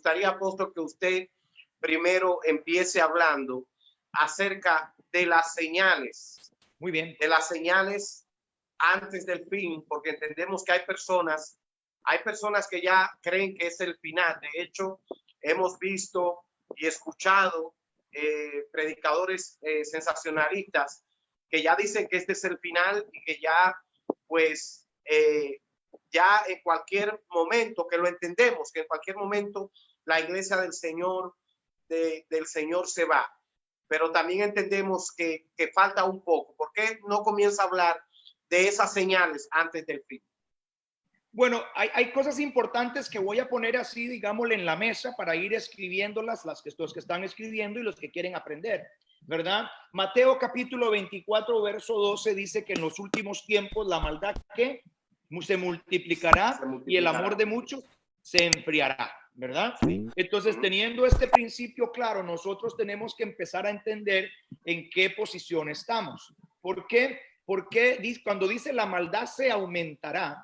gustaría, apóstol, que usted primero empiece hablando acerca de las señales. Muy bien. De las señales antes del fin, porque entendemos que hay personas que ya creen que es el final. De hecho, hemos visto y escuchado predicadores sensacionalistas que ya dicen que este es el final y que ya, pues, ya en cualquier momento, que lo entendemos, que en cualquier momento la iglesia del Señor, del Señor se va. Pero también entendemos que falta un poco. ¿Por qué no comienza a hablar de esas señales antes del fin? Bueno, hay cosas importantes que voy a poner así, digámosle, en la mesa para ir escribiéndolas, los que están escribiendo y los que quieren aprender, ¿verdad? Mateo capítulo 24, verso 12 dice que en los últimos tiempos la maldad que se multiplicará y el amor de muchos se enfriará, ¿verdad? Sí. Entonces, teniendo este principio claro, nosotros tenemos que empezar a entender en qué posición estamos. ¿Por qué? Porque cuando dice la maldad se aumentará,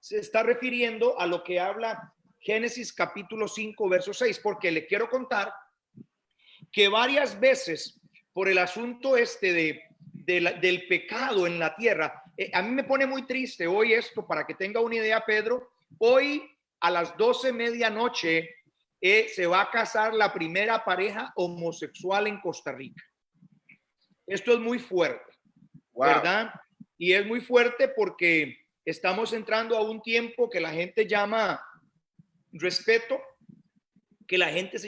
se está refiriendo a lo que habla Génesis capítulo 5, verso 6, porque le quiero contar que varias veces por el asunto del pecado en la tierra, a mí me pone muy triste hoy esto, para que tenga una idea, Pedro, hoy a las 12 medianoche se va a casar la primera pareja homosexual en Costa Rica. Esto es muy fuerte, wow, ¿verdad? Y es muy fuerte porque estamos entrando a un tiempo que la gente llama respeto, que la gente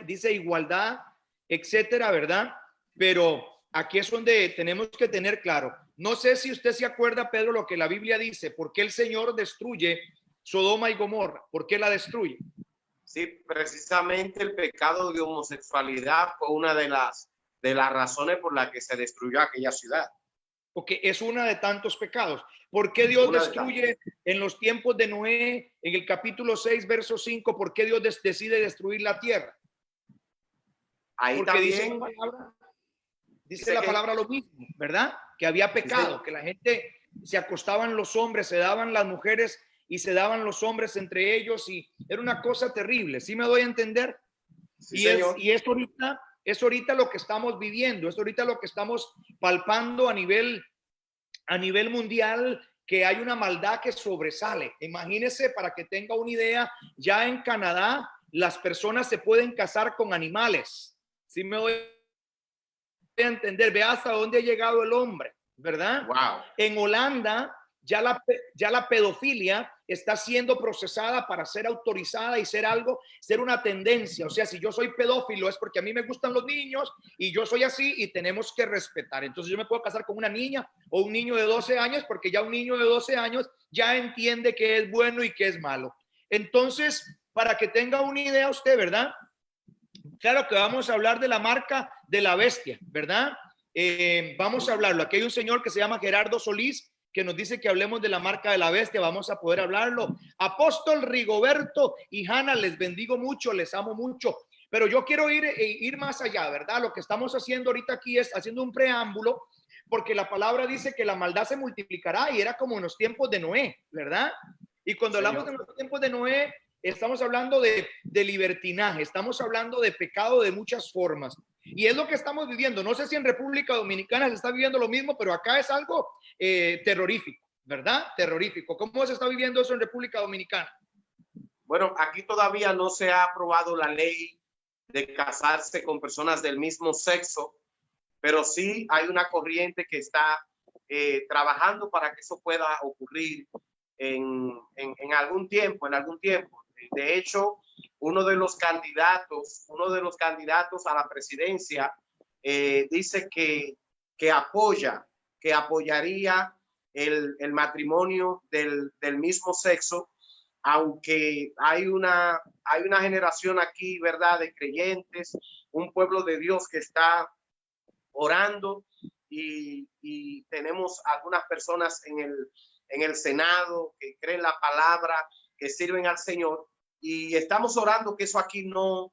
dice igualdad, etcétera, ¿verdad? Pero aquí es donde tenemos que tener claro. No sé si usted se acuerda, Pedro, lo que la Biblia dice, ¿por qué el Señor destruye Sodoma y Gomorra? ¿Por qué la destruye? Sí, precisamente el pecado de homosexualidad fue una de las razones por las que se destruyó aquella ciudad. Porque es una de tantos pecados. ¿Por qué Dios destruye en los tiempos de Noé, en el capítulo 6, verso 5, por qué Dios decide destruir la tierra? Ahí porque también dice la palabra lo mismo, ¿verdad? Que había pecado, sí, que la gente se acostaban los hombres, se daban las mujeres y se daban los hombres entre ellos y era una cosa terrible. ¿Sí me doy a entender? Sí, y es ahorita lo que estamos viviendo, es ahorita lo que estamos palpando a nivel mundial, que hay una maldad que sobresale. Imagínese, para que tenga una idea, ya en Canadá las personas se pueden casar con animales. ¿Sí me doy a entender? Ve hasta dónde ha llegado el hombre, ¿verdad? Wow. En Holanda ya la pedofilia está siendo procesada para ser autorizada y ser una tendencia. O sea, si yo soy pedófilo es porque a mí me gustan los niños y yo soy así y tenemos que respetar. Entonces yo me puedo casar con una niña o un niño de 12 años porque ya un niño de 12 años ya entiende qué es bueno y qué es malo. Entonces, para que tenga una idea usted, ¿verdad? Claro que vamos a hablar de la marca de la bestia, ¿verdad? Vamos a hablarlo. Aquí hay un señor que se llama Gerardo Solís, que nos dice que hablemos de la marca de la bestia. Vamos a poder hablarlo. Apóstol Rigoberto y Hanna, les bendigo mucho, les amo mucho. Pero yo quiero ir más allá, ¿verdad? Lo que estamos haciendo ahorita aquí es haciendo un preámbulo, porque la palabra dice que la maldad se multiplicará y era como en los tiempos de Noé, ¿verdad? Y cuando hablamos de los tiempos de Noé, estamos hablando de libertinaje, estamos hablando de pecado de muchas formas. Y es lo que estamos viviendo. No sé si en República Dominicana se está viviendo lo mismo, pero acá es algo terrorífico, ¿verdad? Terrorífico. ¿Cómo se está viviendo eso en República Dominicana? Bueno, aquí todavía no se ha aprobado la ley de casarse con personas del mismo sexo, pero sí hay una corriente que está trabajando para que eso pueda ocurrir en algún tiempo, De hecho, uno de los candidatos a la presidencia dice que apoyaría el matrimonio del mismo sexo, aunque hay una generación aquí, ¿verdad?, de creyentes, un pueblo de Dios que está orando y tenemos algunas personas en el Senado que creen la palabra, que sirven al Señor, y estamos orando que eso aquí no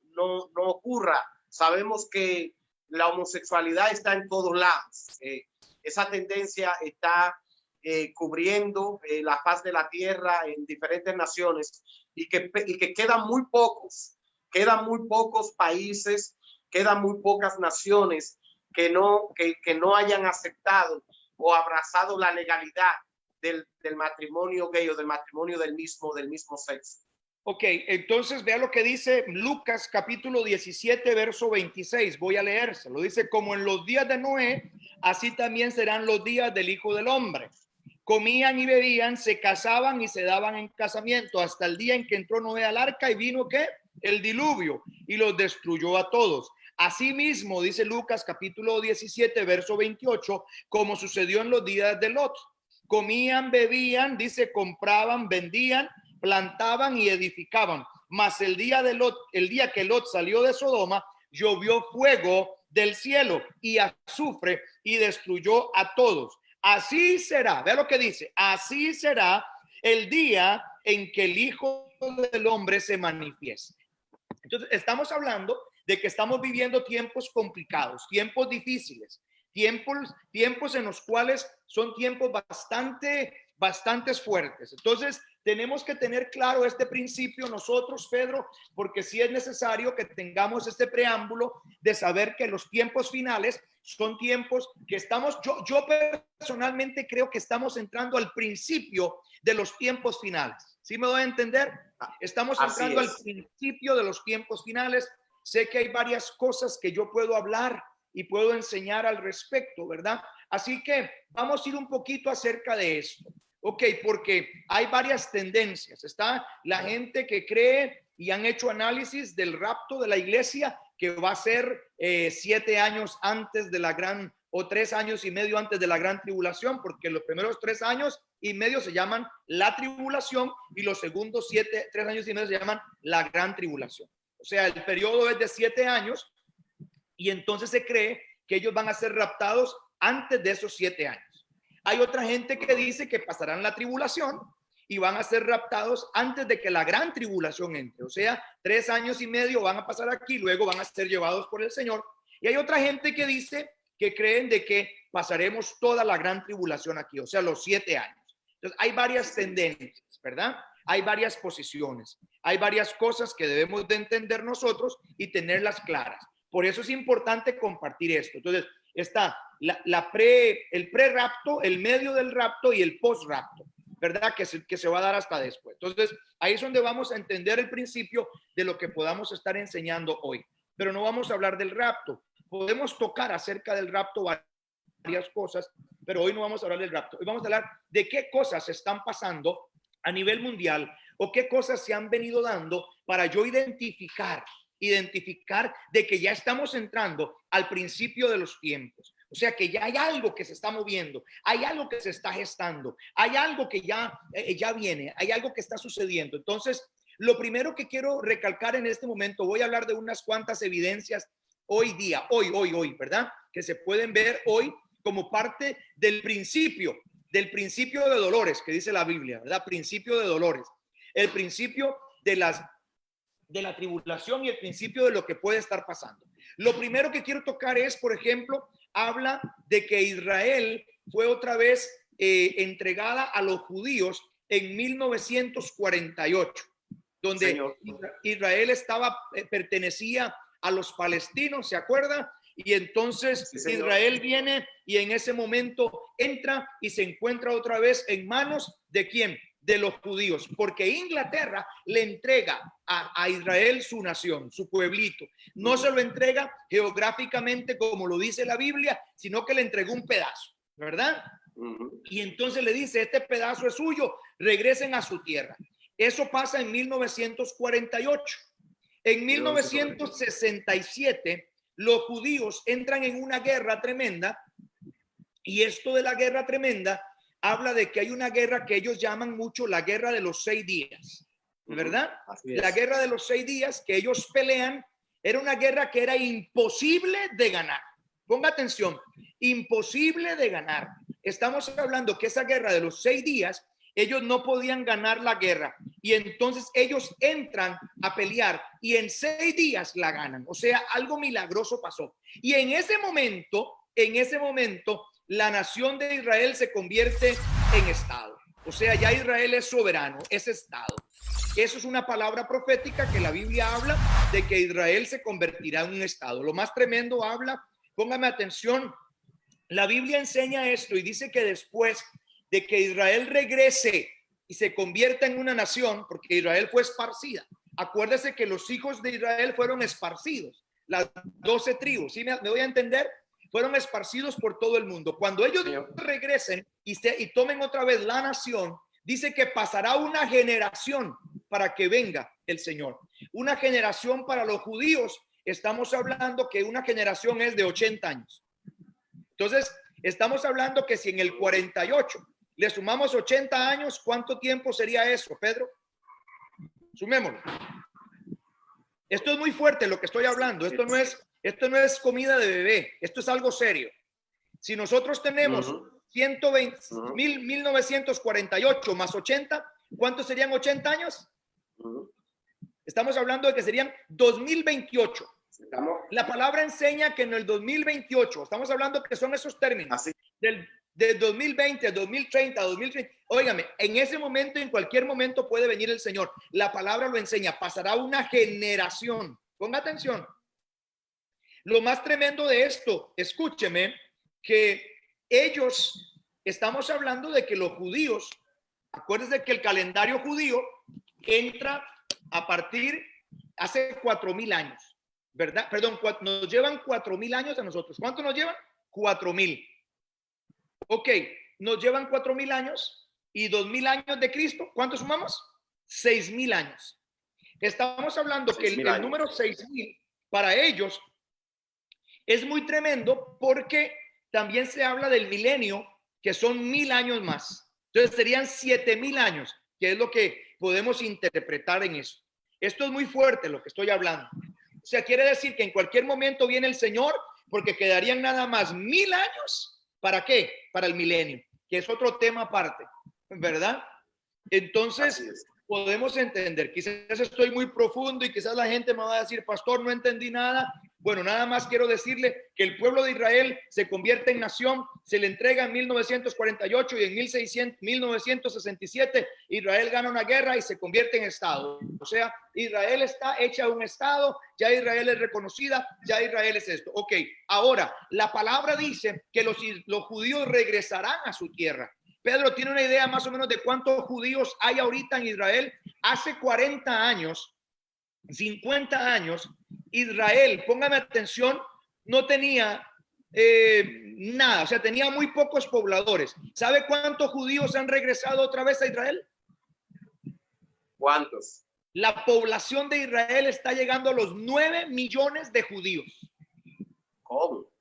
ocurra. Sabemos que la homosexualidad está en todos lados. Esa tendencia está cubriendo la faz de la tierra en diferentes naciones, y que quedan muy pocos países, quedan muy pocas naciones que no hayan aceptado o abrazado la legalidad del matrimonio gay o del matrimonio del mismo sexo. Ok, entonces vea lo que dice Lucas capítulo 17, verso 26. Voy a leérselo. Dice, como en los días de Noé, así también serán los días del Hijo del Hombre. Comían y bebían, se casaban y se daban en casamiento hasta el día en que entró Noé al arca y vino ¿qué? El diluvio y los destruyó a todos. Asimismo, dice Lucas capítulo 17, verso 28, como sucedió en los días de Lot. Comían, bebían, dice, compraban, vendían, plantaban y edificaban. Mas el día que Lot salió de Sodoma, llovió fuego del cielo y azufre y destruyó a todos. Así será, vea lo que dice, así será el día en que el Hijo del Hombre se manifieste. Entonces, estamos hablando de que estamos viviendo tiempos complicados, tiempos difíciles, tiempos en los cuales son tiempos bastante fuertes. Entonces, tenemos que tener claro este principio nosotros, Pedro, porque sí es necesario que tengamos este preámbulo de saber que los tiempos finales son tiempos que yo personalmente creo que estamos entrando al principio de los tiempos finales. ¿Sí me doy a entender? Estamos entrando al principio de los tiempos finales. Sé que hay varias cosas que yo puedo hablar y puedo enseñar al respecto, ¿verdad? Así que vamos a ir un poquito acerca de esto. Ok, porque hay varias tendencias. Está la gente que cree y han hecho análisis del rapto de la iglesia que va a ser 7 años antes de la gran, o 3 años y medio antes de la gran tribulación, porque los primeros 3 años y medio se llaman la tribulación y los segundos 3 años y medio se llaman la gran tribulación. O sea, el periodo es de 7 años y entonces se cree que ellos van a ser raptados antes de esos 7 años. Hay otra gente que dice que pasarán la tribulación y van a ser raptados antes de que la gran tribulación entre. O sea, 3 años y medio van a pasar aquí, luego van a ser llevados por el Señor. Y hay otra gente que dice que creen de que pasaremos toda la gran tribulación aquí, o sea, los 7 años. Entonces, hay varias tendencias, ¿verdad? Hay varias posiciones, hay varias cosas que debemos de entender nosotros y tenerlas claras. Por eso es importante compartir esto. Entonces, está el pre-rapto, el medio del rapto y el post-rapto, ¿verdad? Que se va a dar hasta después. Entonces, ahí es donde vamos a entender el principio de lo que podamos estar enseñando hoy. Pero no vamos a hablar del rapto. Podemos tocar acerca del rapto varias cosas, pero hoy no vamos a hablar del rapto. Hoy vamos a hablar de qué cosas están pasando a nivel mundial o qué cosas se han venido dando para yo identificar de que ya estamos entrando al principio de los tiempos. O sea que ya hay algo que se está moviendo, hay algo que se está gestando, hay algo que ya viene, hay algo que está sucediendo. Entonces, lo primero que quiero recalcar en este momento, voy a hablar de unas cuantas evidencias hoy día, hoy, ¿verdad? Que se pueden ver hoy como parte del principio de dolores que dice la Biblia, ¿verdad? Principio de dolores, el principio de la tribulación y el principio de lo que puede estar pasando. Lo primero que quiero tocar es, por ejemplo, habla de que Israel fue otra vez entregada a los judíos en 1948, donde Señor. Israel pertenecía a los palestinos, ¿se acuerda? Y entonces sí, Israel viene y en ese momento entra y se encuentra otra vez en manos de ¿quién? De los judíos, porque Inglaterra le entrega a Israel su nación, su pueblito. No se lo entrega geográficamente como lo dice la Biblia, sino que le entregó un pedazo, ¿verdad? Y entonces le dice, este pedazo es suyo, regresen a su tierra. Eso pasa en 1948. En 1967, los judíos entran en una guerra tremenda, y esto de la guerra tremenda habla de que hay una guerra que ellos llaman mucho la guerra de los 6 días, ¿verdad? La guerra de los 6 días que ellos pelean era una guerra que era imposible de ganar. Ponga atención, imposible de ganar. Estamos hablando que esa guerra de los 6 días, ellos no podían ganar la guerra y entonces ellos entran a pelear y en 6 días la ganan. O sea, algo milagroso pasó. Y en ese momento, la nación de Israel se convierte en Estado. O sea, ya Israel es soberano, es Estado. Eso es una palabra profética que la Biblia habla de que Israel se convertirá en un Estado. Lo más tremendo habla, póngame atención, la Biblia enseña esto y dice que después de que Israel regrese y se convierta en una nación, porque Israel fue esparcida. Acuérdese que los hijos de Israel fueron esparcidos, las 12 tribus, ¿sí me voy a entender? Fueron esparcidos por todo el mundo. Cuando ellos regresen y tomen otra vez la nación, dice que pasará una generación para que venga el Señor. Una generación para los judíos, estamos hablando que una generación es de 80 años. Entonces, estamos hablando que si en el 48 le sumamos 80 años, ¿cuánto tiempo sería eso, Pedro? Sumémoslo. Esto es muy fuerte lo que estoy hablando. Esto no es comida de bebé. Esto es algo serio. Si nosotros tenemos 1948 más 80, ¿cuántos serían 80 años? Estamos hablando de que serían 2028. La palabra enseña que en el 2028, estamos hablando que son esos términos, del 2020, 2030, 2030. Óigame, en ese momento, en cualquier momento puede venir el Señor. La palabra lo enseña, pasará una generación. Ponga atención. Lo más tremendo de esto, escúcheme, que ellos, estamos hablando de que los judíos, acuérdense que el calendario judío entra a partir hace 4,000 años, ¿verdad? Perdón, nos llevan 4,000 años a nosotros. ¿Cuánto nos llevan? 4,000. Ok, nos llevan 4,000 años y 2,000 años de Cristo. ¿Cuánto sumamos? 6,000 años. Estamos hablando que el número 6,000 para ellos es muy tremendo porque también se habla del milenio, que son 1,000 años más. Entonces serían 7,000 años, que es lo que podemos interpretar en eso. Esto es muy fuerte lo que estoy hablando. O sea, quiere decir que en cualquier momento viene el Señor, porque quedarían nada más 1,000 años. ¿Para qué? Para el milenio, que es otro tema aparte, ¿verdad? Entonces, podemos entender, quizás estoy muy profundo y quizás la gente me va a decir, pastor, no entendí nada. Bueno, nada más quiero decirle que el pueblo de Israel se convierte en nación, se le entrega en 1948 y en 1967 Israel gana una guerra y se convierte en Estado. O sea, Israel está hecha un Estado, ya Israel es reconocida, ya Israel es esto. Ok, ahora, la palabra dice que los judíos regresarán a su tierra. Pedro tiene una idea más o menos de cuántos judíos hay ahorita en Israel. Hace 40 años, 50 años, Israel, póngame atención, no tenía nada, o sea, tenía muy pocos pobladores. ¿Sabe cuántos judíos han regresado otra vez a Israel? ¿Cuántos? La población de Israel está llegando a los 9 millones de judíos. ¿Cómo?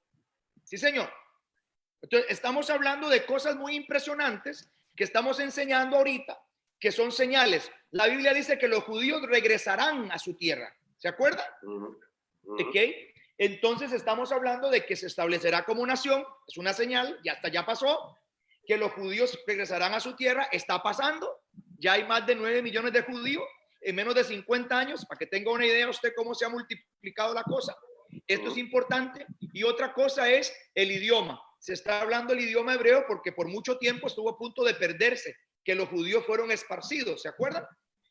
Sí, señor. Entonces, estamos hablando de cosas muy impresionantes que estamos enseñando ahorita, que son señales. La Biblia dice que los judíos regresarán a su tierra. ¿Se acuerdan? ¿Ok? Entonces estamos hablando de que se establecerá como nación, es una señal, ya pasó, que los judíos regresarán a su tierra, está pasando, ya hay más de 9 millones de judíos en menos de 50 años, para que tenga una idea usted cómo se ha multiplicado la cosa. Esto es importante. Y otra cosa es el idioma. Se está hablando el idioma hebreo porque por mucho tiempo estuvo a punto de perderse, que los judíos fueron esparcidos, ¿se acuerdan?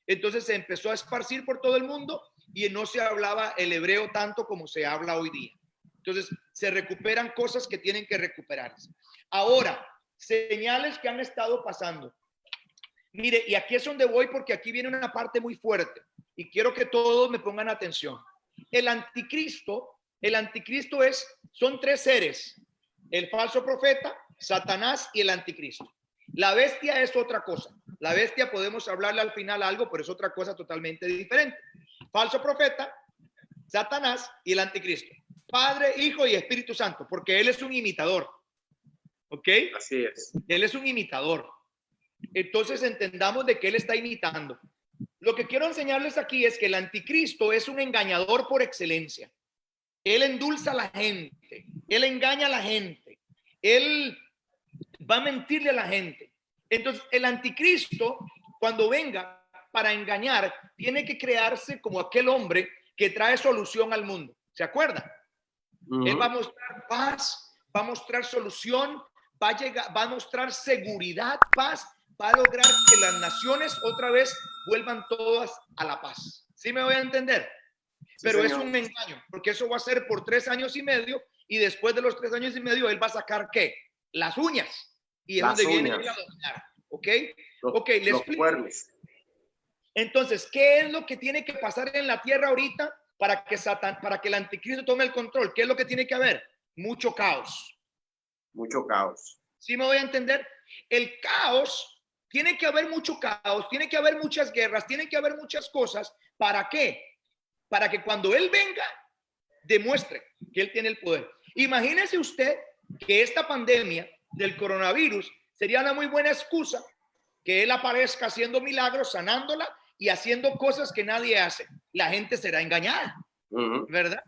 Entonces se empezó a esparcir por todo el mundo y no se hablaba el hebreo tanto como se habla hoy día. Entonces se recuperan cosas que tienen que recuperarse. Ahora, señales que han estado pasando. Mire, y aquí es donde voy porque aquí viene una parte muy fuerte y quiero que todos me pongan atención. El anticristo son 3 seres: el falso profeta, Satanás y el anticristo. La bestia es otra cosa. La bestia podemos hablarle al final algo, pero es otra cosa totalmente diferente. Falso profeta, Satanás y el anticristo. Padre, Hijo y Espíritu Santo, porque él es un imitador. ¿Ok? Así es. Él es un imitador. Entonces entendamos de qué él está imitando. Lo que quiero enseñarles aquí es que el anticristo es un engañador por excelencia. Él endulza a la gente, él engaña a la gente, él va a mentirle a la gente. Entonces, el anticristo, cuando venga para engañar, tiene que crearse como aquel hombre que trae solución al mundo. ¿Se acuerdan? Él va a mostrar paz, va a mostrar solución, va a mostrar seguridad, paz, va a lograr que las naciones otra vez vuelvan todas a la paz. ¿Sí me voy a entender? Pero Sí, es un engaño, porque eso va a ser por 3 años y medio, y después de los 3 años y medio él va a sacar ¿qué? Las uñas, y es las donde viene uñas, a dominar. ¿Ok? los, Le los explico. cuernos. Entonces, ¿qué es lo que tiene que pasar en la tierra ahorita para que el anticristo tome el control? ¿Qué es lo que tiene que haber? Mucho caos. Mucho caos. ¿Sí me voy a entender? El caos, tiene que haber mucho caos, tiene que haber muchas guerras, tiene que haber muchas cosas. ¿Para qué? Para que cuando él venga, demuestre que él tiene el poder. Imagínese usted que esta pandemia del coronavirus sería una muy buena excusa que él aparezca haciendo milagros, sanándola y haciendo cosas que nadie hace. La gente será engañada, ¿verdad?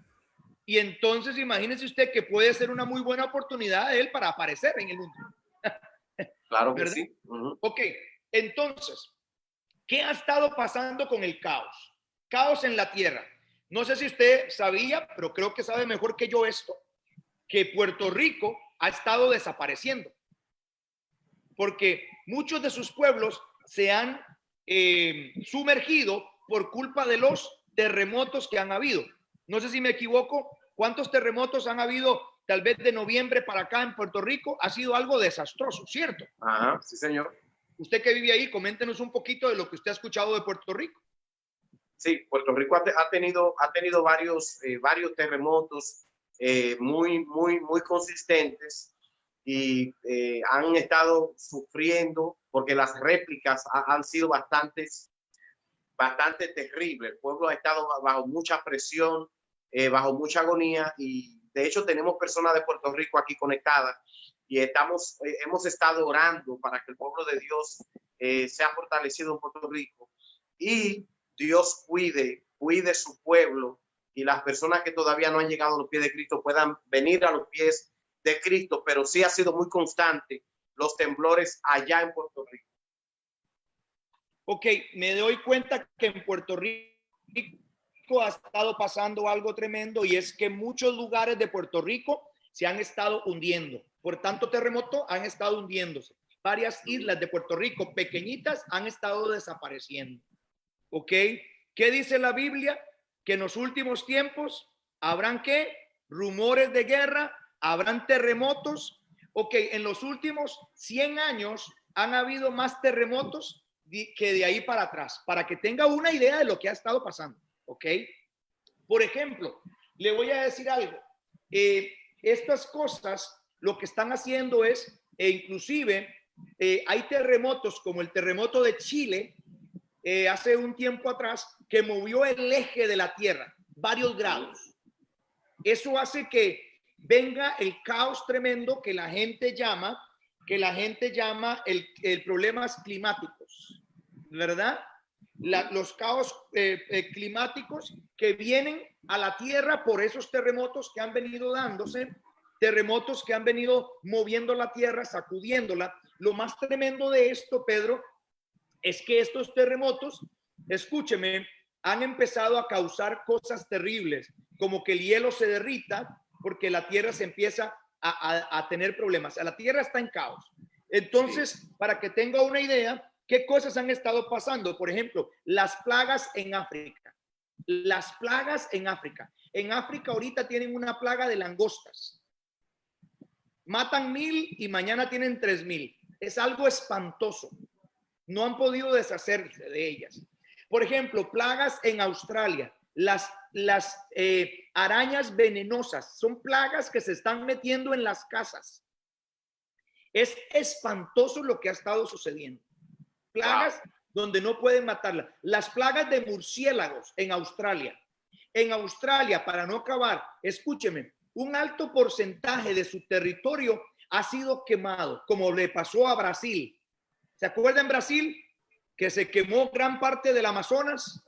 Y entonces imagínese usted que puede ser una muy buena oportunidad de él para aparecer en el mundo. Claro que ¿verdad? sí. Ok, entonces, ¿qué ha estado pasando con el caos? Caos en la tierra. No sé si usted sabía, pero creo que sabe mejor que yo esto, que Puerto Rico ha estado desapareciendo, porque muchos de sus pueblos se han sumergido por culpa de los terremotos que han habido. No sé si me equivoco, ¿cuántos terremotos han habido tal vez de noviembre para acá en Puerto Rico? Ha sido algo desastroso, ¿cierto? Ajá, sí, señor. Usted que vive ahí, coméntenos un poquito de lo que usted ha escuchado de Puerto Rico. Sí, Puerto Rico ha tenido varios terremotos muy consistentes y han estado sufriendo porque las réplicas han sido bastante terribles. El pueblo ha estado bajo mucha presión, bajo mucha agonía, y de hecho tenemos personas de Puerto Rico aquí conectadas y hemos estado orando para que el pueblo de Dios sea fortalecido en Puerto Rico y Dios cuide su pueblo, y las personas que todavía no han llegado a los pies de Cristo puedan venir a los pies de Cristo. Pero sí ha sido muy constante los temblores allá en Puerto Rico. Ok, me doy cuenta que en Puerto Rico ha estado pasando algo tremendo, y es que muchos lugares de Puerto Rico se han estado hundiendo. Por tanto terremoto han estado hundiéndose. Varias islas de Puerto Rico pequeñitas han estado desapareciendo. ¿Ok? ¿Qué dice la Biblia? Que en los últimos tiempos habrán ¿qué? Rumores de guerra, habrán terremotos. Ok, en los últimos 100 años han habido más terremotos que de ahí para atrás, para que tenga una idea de lo que ha estado pasando. ¿Ok? Por ejemplo, le voy a decir algo. Estas cosas lo que están haciendo es, inclusive, hay terremotos como el terremoto de Chile, hace un tiempo atrás, que movió el eje de la Tierra varios grados. Eso hace que venga el caos tremendo que la gente llama el problemas climáticos, ¿verdad? Los caos climáticos que vienen a la Tierra por esos terremotos que han venido dándose, terremotos que han venido moviendo la Tierra, sacudiéndola. Lo más tremendo de esto, Pedro, es que estos terremotos, escúcheme, han empezado a causar cosas terribles, como que el hielo se derrita porque la Tierra se empieza a tener problemas. La Tierra está en caos. Entonces, para que tenga una idea, ¿qué cosas han estado pasando? Por ejemplo, las plagas en África. Las plagas en África. En África ahorita tienen una plaga de langostas. Matan 1,000 y mañana tienen 3,000. Es algo espantoso. No han podido deshacerse de ellas. Por ejemplo, plagas en Australia. Las arañas venenosas son plagas que se están metiendo en las casas. Es espantoso lo que ha estado sucediendo. Plagas donde no pueden matarla. Las plagas de murciélagos en Australia. En Australia, para no acabar, escúcheme, un alto porcentaje de su territorio ha sido quemado, como le pasó a Brasil. ¿Se acuerdan en Brasil que se quemó gran parte del Amazonas?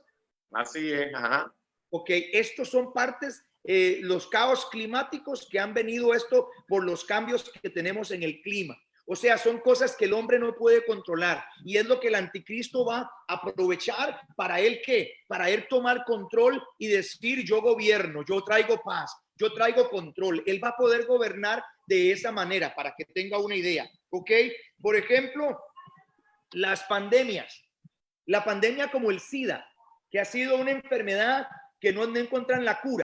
Así es, ajá. Ok, estos son partes, los caos climáticos que han venido esto por los cambios que tenemos en el clima. O sea, son cosas que el hombre no puede controlar, y es lo que el anticristo va a aprovechar para él, ¿qué? Para él tomar control y decir: yo gobierno, yo traigo paz, yo traigo control. Él va a poder gobernar de esa manera, para que tenga una idea. ¿Ok? Por ejemplo, las pandemias, la pandemia como el SIDA, que ha sido una enfermedad que no encuentran la cura.